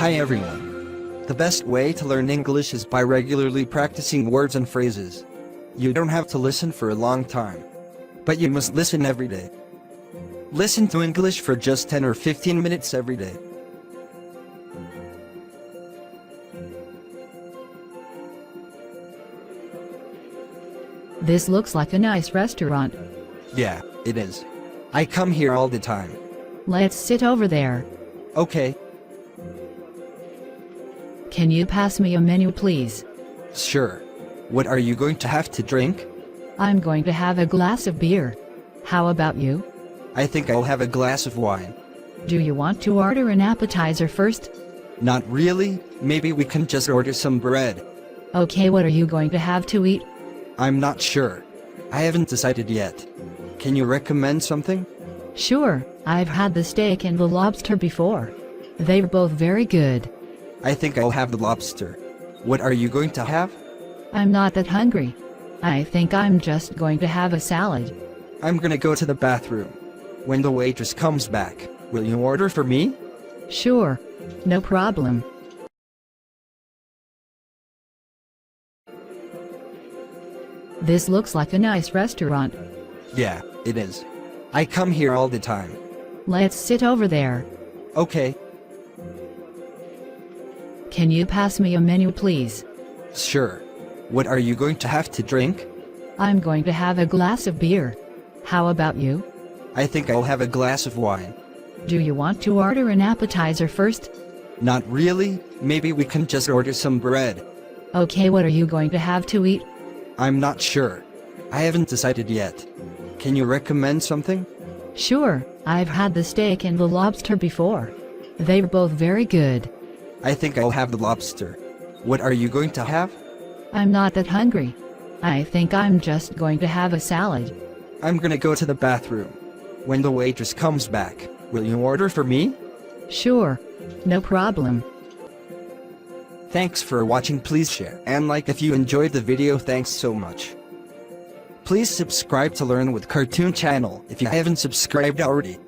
Hi everyone. The best way to learn English is by regularly practicing words and phrases. You don't have to listen for a long time, but you must listen every day. Listen to English for just 10 or 15 minutes every day. This looks like a nice restaurant. Yeah, it is. I come here all the time. Let's sit over there. Okay, Can you pass me a menu, please? sure. What are you going to have to drink? I'm going to have a glass of beer. How about you? I think I'll have a glass of wine. Do you want to order an appetizer first? Not really, maybe we can just order some bread. Okay, what are you going to have to eat? I'm not sure. I haven't decided yet. Can you recommend something? Sure, I've had the steak and the lobster before. They're both very good. I think I'll have the lobster. What are you going to have? I'm not that hungry. I think I'm just going to have a salad. I'm gonna go to the bathroom. When the waitress comes back, will you order for me? Sure, no problem. This looks like a nice restaurant. Yeah, it is. I come here all the time. Let's sit over there. Okay, Can you pass me a menu, please? sure. What are you going to have to drink? I'm going to have a glass of beer. How about you? I think I'll have a glass of wine. Do you want to order an appetizer first? Not really, maybe we can just order some bread. Okay, what are you going to have to eat? I'm not sure. I haven't decided yet. Can you recommend something? Sure, I've had the steak and the lobster before. They're both very good. I think I'll have the lobster. What are you going to have? I'm not that hungry. I think I'm just going to have a salad. I'm gonna go to the bathroom. When the waitress comes back, will you order for me? Sure, no problem. Thanks for watching. Please share and like if you enjoyed the video. Thanks so much. Please subscribe to Learn with Cartoon channel if you haven't subscribed already.